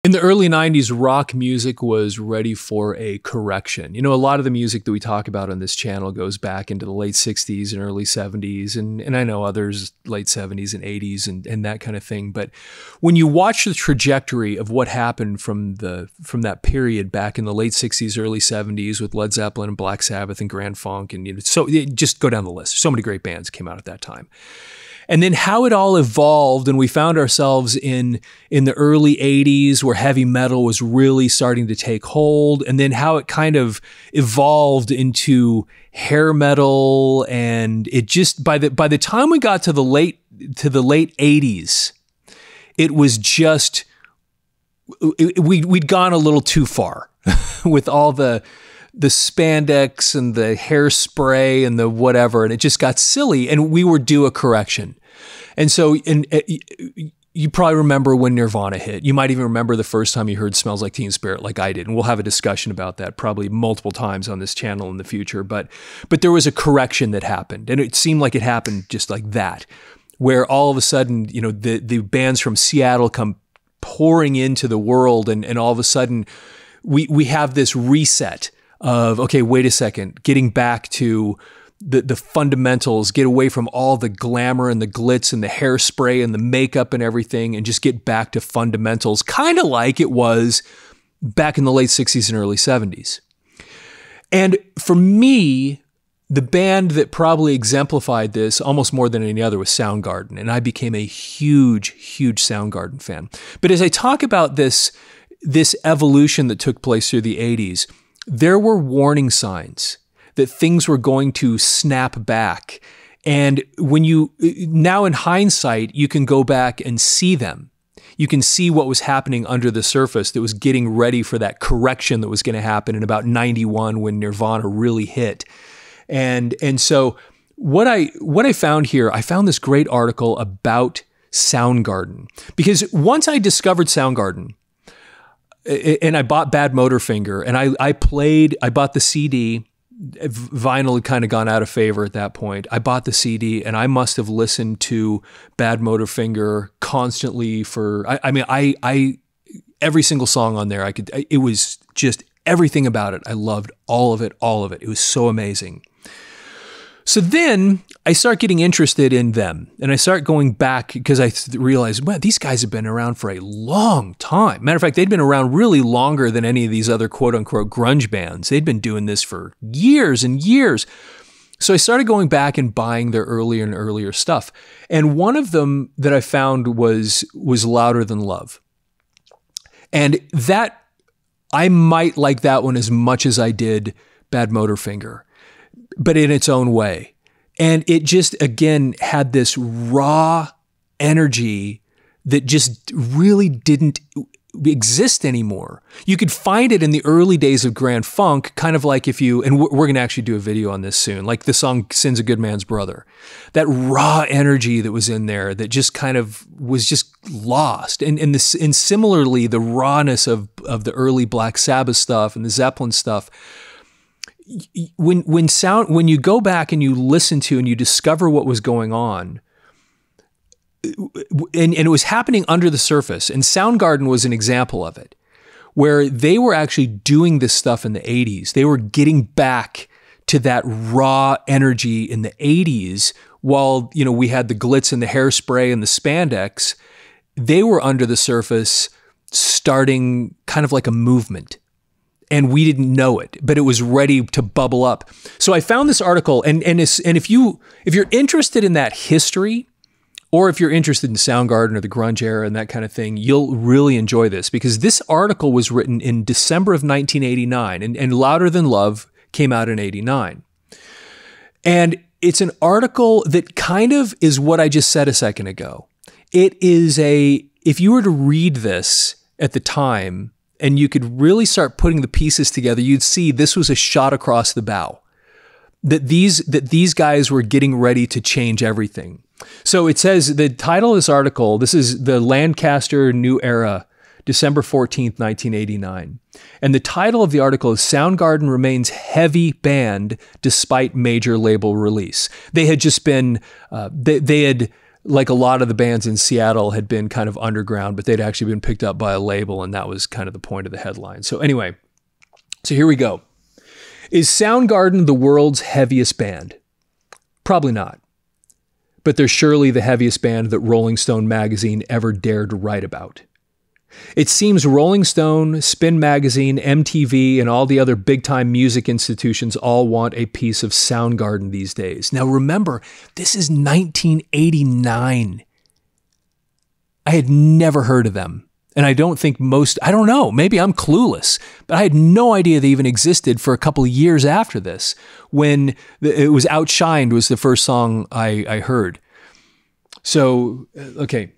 In the early 90s, rock music was ready for a correction. You know, a lot of the music that we talk about on this channel goes back into the late 60s and early 70s, and I know others late 70s and 80s and that kind of thing. But when you watch the trajectory of what happened from that period back in the late 60s, early 70s with Led Zeppelin and Black Sabbath and Grand Funk, and so just go down the list. So many great bands came out at that time. And then how it all evolved, and we found ourselves in the early 80s where heavy metal was really starting to take hold, and then how it kind of evolved into hair metal, and it just by the time we got to the late 80s, it was just we'd gone a little too far with all the spandex and the hairspray and the whatever, and it just got silly, and we were due a correction. And so you probably remember when Nirvana hit. You might even remember the first time you heard Smells Like Teen Spirit, like I did. And we'll have a discussion about that probably multiple times on this channel in the future. But there was a correction that happened, and it seemed like it happened just like that, where all of a sudden, you know, the bands from Seattle come pouring into the world, and all of a sudden we have this reset of, okay, wait a second, getting back to the fundamentals, get away from all the glamour and the glitz and the hairspray and the makeup and everything, and just get back to fundamentals, kind of like it was back in the late 60s and early 70s. And for me, the band that probably exemplified this almost more than any other was Soundgarden, and I became a huge, huge Soundgarden fan. But as I talk about this evolution that took place through the 80s, there were warning signs that things were going to snap back. And when now in hindsight, you can go back and see them. You can see what was happening under the surface that was getting ready for that correction that was going to happen in about 91 when Nirvana really hit. And so what I found here, I found this great article about Soundgarden, because once I discovered Soundgarden, and I bought Bad Motorfinger, and I bought the CD. Vinyl had kind of gone out of favor at that point. I bought the CD, and I must have listened to Bad Motorfinger constantly for, I every single song on there, it was just everything about it. I loved all of it. It was so amazing. So then I start getting interested in them, and I start going back because I realized, well, these guys have been around for a long time. Matter of fact, they'd been around really longer than any of these other quote unquote grunge bands. They'd been doing this for years and years. So I started going back and buying their earlier and earlier stuff. And one of them that I found was Louder Than Love. And that, I might like that one as much as I did Bad Motorfinger, but in its own way. And it just, again, had this raw energy that just really didn't exist anymore. You could find it in the early days of Grand Funk, kind of like if you, and we're going to actually do a video on this soon, like the song Sin's a Good Man's Brother. That raw energy that was in there that just kind of was just lost. And similarly, the rawness of the early Black Sabbath stuff and the Zeppelin stuff. When you go back and you listen to and you discover what was going on, and it was happening under the surface, and Soundgarden was an example of it, where they were actually doing this stuff in the 80s. They were getting back to that raw energy in the 80s while, you know, we had the glitz and the hairspray and the spandex. They were under the surface starting kind of like a movement. And we didn't know it, but it was ready to bubble up. So I found this article, and if you're interested in that history, or if you're interested in Soundgarden or the grunge era and that kind of thing, you'll really enjoy this, because this article was written in December of 1989, and Louder Than Love came out in 89. And it's an article that kind of is what I just said a second ago. It is if you were to read this at the time, and you could really start putting the pieces together, you'd see this was a shot across the bow. That these guys were getting ready to change everything. So it says, the title of this article, this is the Lancaster New Era, December 14th, 1989. And the title of the article is Soundgarden Remains Heavy Band Despite Major Label Release. They had just been, they had like a lot of the bands in Seattle had been kind of underground, but they'd actually been picked up by a label, and that was kind of the point of the headline. So anyway, so here we go. Is Soundgarden the world's heaviest band? Probably not. But they're surely the heaviest band that Rolling Stone magazine ever dared to write about. It seems Rolling Stone, Spin Magazine, MTV, and all the other big-time music institutions all want a piece of Soundgarden these days. Now remember, this is 1989. I had never heard of them. And I don't think I don't know, maybe I'm clueless, but I had no idea they even existed for a couple of years after this, when it was Outshined was the first song I heard. So, okay,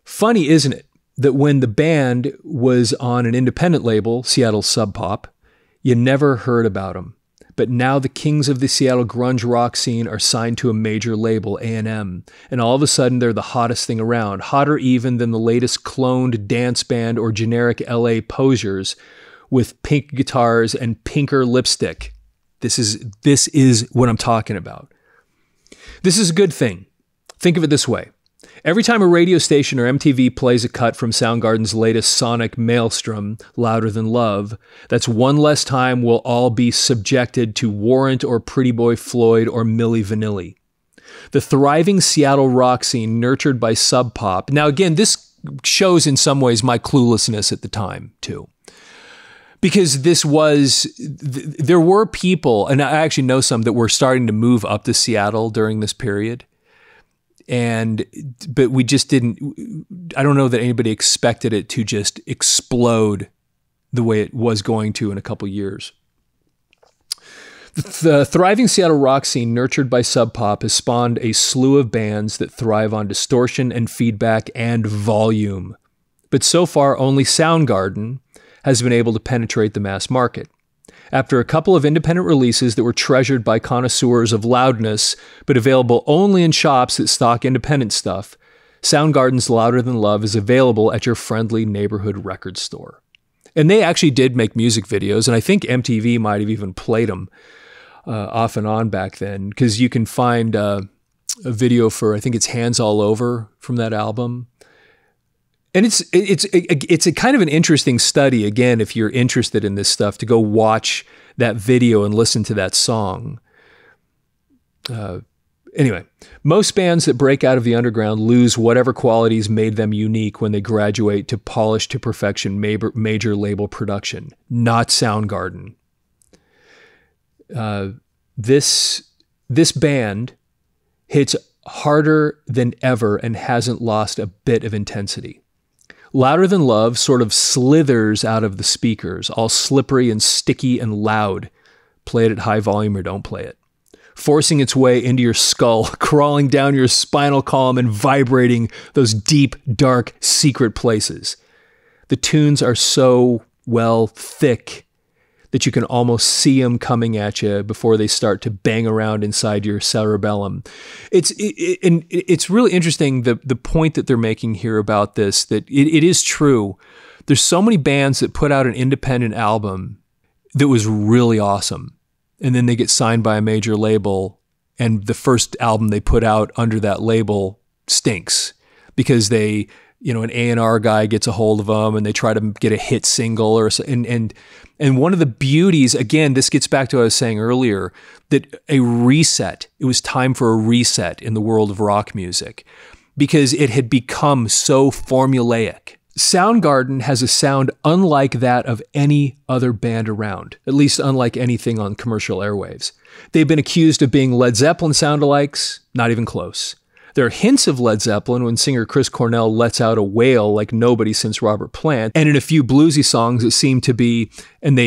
funny, isn't it, that when the band was on an independent label, Seattle Sub Pop, you never heard about them. But now the kings of the Seattle grunge rock scene are signed to a major label, A&M, and all of a sudden they're the hottest thing around, hotter even than the latest cloned dance band or generic LA posers with pink guitars and pinker lipstick. This is what I'm talking about. This is a good thing. Think of it this way. Every time a radio station or MTV plays a cut from Soundgarden's latest sonic maelstrom, Louder Than Love, that's one less time we'll all be subjected to Warrant or Pretty Boy Floyd or Milli Vanilli. The thriving Seattle rock scene nurtured by Sub Pop. Now again, this shows in some ways my cluelessness at the time too. Because there were people, and I actually know some that were starting to move up to Seattle during this period. But we just didn't, I don't know that anybody expected it to just explode the way it was going to in a couple years. The thriving Seattle rock scene nurtured by Sub Pop has spawned a slew of bands that thrive on distortion and feedback and volume. But so far, only Soundgarden has been able to penetrate the mass market. After a couple of independent releases that were treasured by connoisseurs of loudness, but available only in shops that stock independent stuff, Soundgarden's Louder Than Love is available at your friendly neighborhood record store. And they actually did make music videos, and I think MTV might have even played them off and on back then, because you can find a video for, I think it's Hands All Over from that album. And it's a kind of an interesting study, again, if you're interested in this stuff, to go watch that video and listen to that song. Anyway, most bands that break out of the underground lose whatever qualities made them unique when they graduate to polished to perfection major label production. Not Soundgarden. This band hits harder than ever and hasn't lost a bit of intensity. Louder Than Love sort of slithers out of the speakers, all slippery and sticky and loud. Play it at high volume or don't play it. Forcing its way into your skull, crawling down your spinal column and vibrating those deep, dark, secret places. The tunes are so, thick that you can almost see them coming at you before they start to bang around inside your cerebellum. It's really interesting, the point that they're making here about this, that it is true. There's so many bands that put out an independent album that was really awesome, and then they get signed by a major label, and the first album they put out under that label stinks because an A&R guy gets a hold of them and they try to get a hit single and one of the beauties, again, this gets back to what I was saying earlier, that it was time for a reset in the world of rock music because it had become so formulaic. Soundgarden has a sound unlike that of any other band around, at least unlike anything on commercial airwaves. They've been accused of being Led Zeppelin sound-alikes, not even close. There are hints of Led Zeppelin when singer Chris Cornell lets out a wail like nobody since Robert Plant. And in a few bluesy songs, it seemed to be, and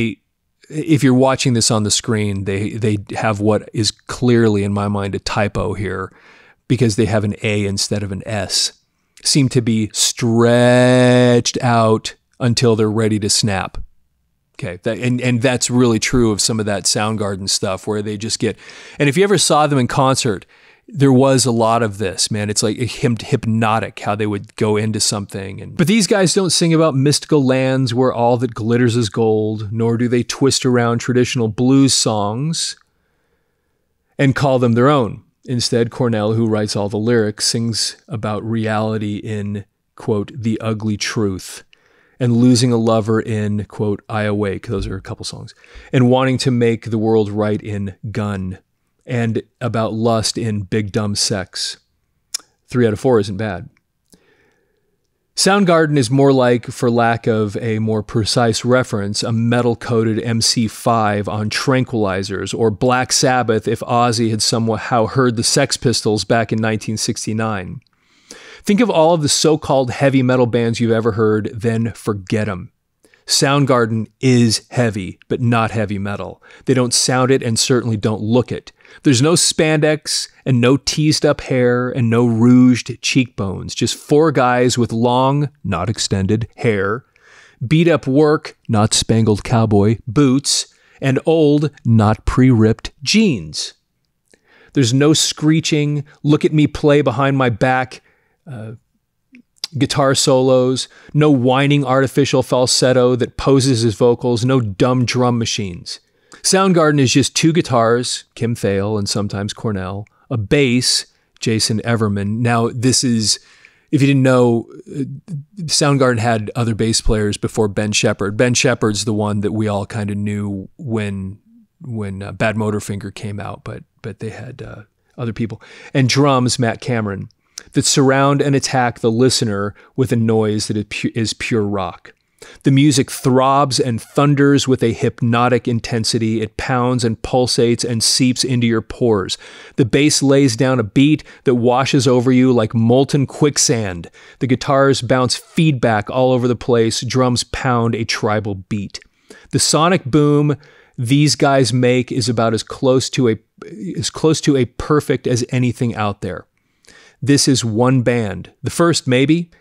if you're watching this on the screen, they have what is clearly, in my mind, a typo here because they have an A instead of an S. Seem to be stretched out until they're ready to snap. Okay, and that's really true of some of that Soundgarden stuff where they just get, and if you ever saw them in concert, there was a lot of this, man. It's like hypnotic how they would go into something. But these guys don't sing about mystical lands where all that glitters is gold, nor do they twist around traditional blues songs and call them their own. Instead, Cornell, who writes all the lyrics, sings about reality in, quote, The Ugly Truth, and losing a lover in, quote, I Awake. Those are a couple songs. And wanting to make the world right in Gun, and about lust in Big Dumb Sex. 3 out of 4 isn't bad. Soundgarden is more like, for lack of a more precise reference, a metal-coated MC5 on tranquilizers, or Black Sabbath if Ozzy had somehow heard the Sex Pistols back in 1969. Think of all of the so-called heavy metal bands you've ever heard, then forget them. Soundgarden is heavy, but not heavy metal. They don't sound it and certainly don't look it. There's no spandex and no teased up hair and no rouged cheekbones. Just 4 guys with long, not extended, hair, beat up work, not spangled cowboy, boots, and old, not pre-ripped jeans. There's no screeching, look at me play behind my back, guitar solos, no whining artificial falsetto that poses as vocals, no dumb drum machines. Soundgarden is just 2 guitars, Kim Thale and sometimes Cornell, a bass, Jason Everman. Now, this is, if you didn't know, Soundgarden had other bass players before Ben Shepherd. Ben Shepherd's the one that we all kind of knew when Bad Motorfinger came out, but they had other people. And drums, Matt Cameron, that surround and attack the listener with a noise that is pure rock. The music throbs and thunders with a hypnotic intensity. It pounds and pulsates and seeps into your pores. The bass lays down a beat that washes over you like molten quicksand. The guitars bounce feedback all over the place. Drums pound a tribal beat. The sonic boom these guys make is about as close to a perfect as anything out there. This is one band, the first maybe,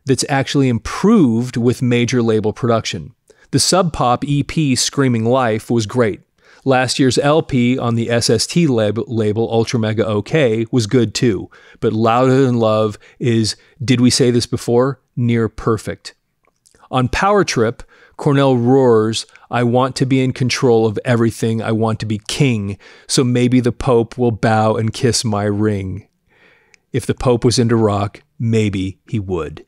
that's actually improved with major label production. The Sub Pop EP Screaming Life was great. Last year's LP on the SST label Ultra Mega OK was good too. But Louder Than Love is, did we say this before? Near perfect. On Power Trip, Cornell roars, I want to be in control of everything. I want to be king. So maybe the Pope will bow and kiss my ring. If the Pope was into rock, maybe he would.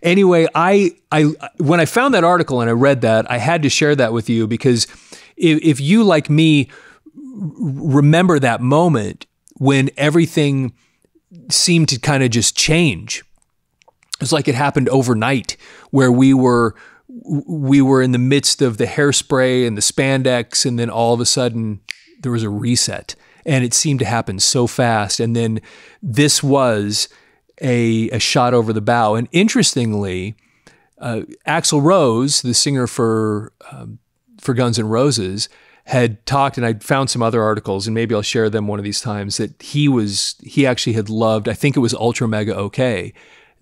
Anyway, I when I found that article and I read that, I had to share that with you because if you, like me, remember that moment when everything seemed to kind of just change. It's like it happened overnight, where we were in the midst of the hairspray and the spandex, and then all of a sudden there was a reset, and it seemed to happen so fast. And then this was a shot over the bow. And interestingly, Axl Rose, the singer for Guns N' Roses, had talked, and I found some other articles, and maybe I'll share them one of these times, that he actually had loved, I think it was Ultra Mega OK,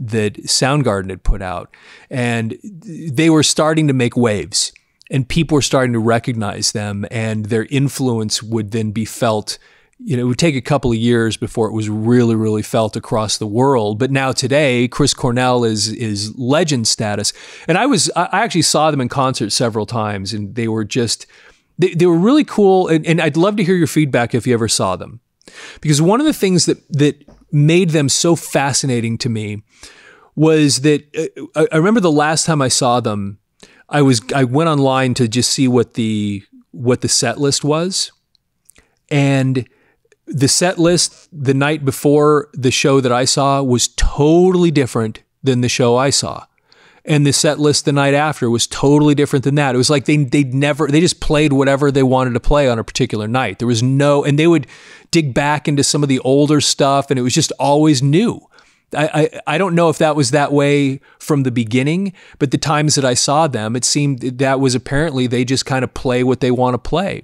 that Soundgarden had put out. And they were starting to make waves, and people were starting to recognize them, and their influence would then be felt. You know, it would take a couple of years before it was really, really felt across the world. But now today, Chris Cornell is legend status. And I actually saw them in concert several times, and they were just, they were really cool. And I'd love to hear your feedback if you ever saw them. Because one of the things that made them so fascinating to me was that I remember the last time I saw them, I went online to just see what the set list was. And the set list the night before the show that I saw was totally different than the show I saw. And the set list the night after was totally different than that. It was like they just played whatever they wanted to play on a particular night. There was and they would dig back into some of the older stuff, and it was just always new. I don't know if that was that way from the beginning, but the times that I saw them, it seemed that was apparently they just kind of play what they want to play.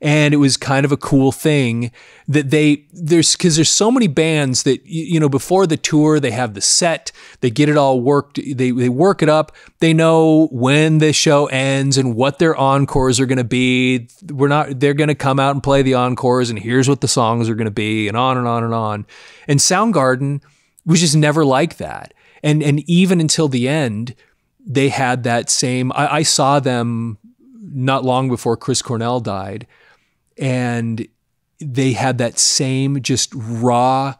And it was kind of a cool thing that because there's so many bands that, you know, before the tour, they have the set, they get it all worked, they work it up, they know when the show ends and what their encores are going to be. They're going to come out and play the encores, and here's what the songs are going to be, and on and on and on. And Soundgarden was just never like that. And even until the end, they had that same, I saw them not long before Chris Cornell died. And they had that same just raw,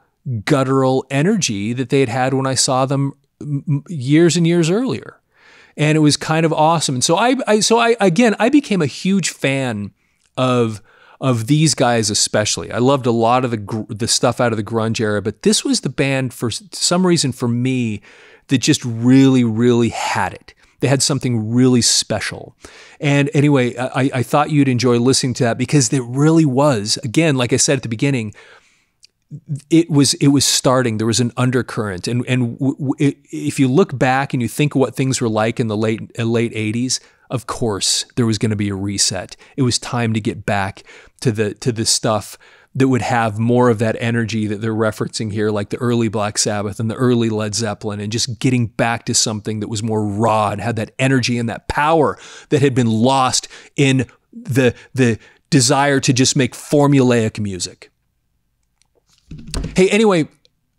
guttural energy that they had had when I saw them years and years earlier. And it was kind of awesome. And so I became a huge fan of these guys especially. I loved a lot of the stuff out of the grunge era, but this was the band for some reason for me that just really, really had it. They had something really special. And anyway, I thought you'd enjoy listening to that because it really was, again, like I said at the beginning, it was starting. There was an undercurrent. If you look back and you think of what things were like in the late 80s, of course, there was going to be a reset. It was time to get back to the stuff that would have more of that energy that they're referencing here, like the early Black Sabbath and the early Led Zeppelin, and just getting back to something that was more raw and had that energy and that power that had been lost in the desire to just make formulaic music. Hey, anyway,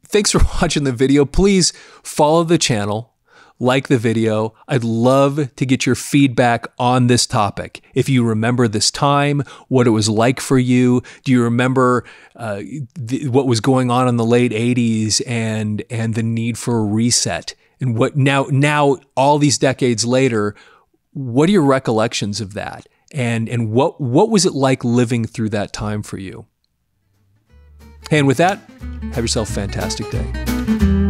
thanks for watching the video. Please follow the channel, like the video. I'd love to get your feedback on this topic. If you remember this time, what it was like for you, do you remember what was going on in the late 80s and the need for a reset? And what now all these decades later, what are your recollections of that? And what was it like living through that time for you? And with that, have yourself a fantastic day.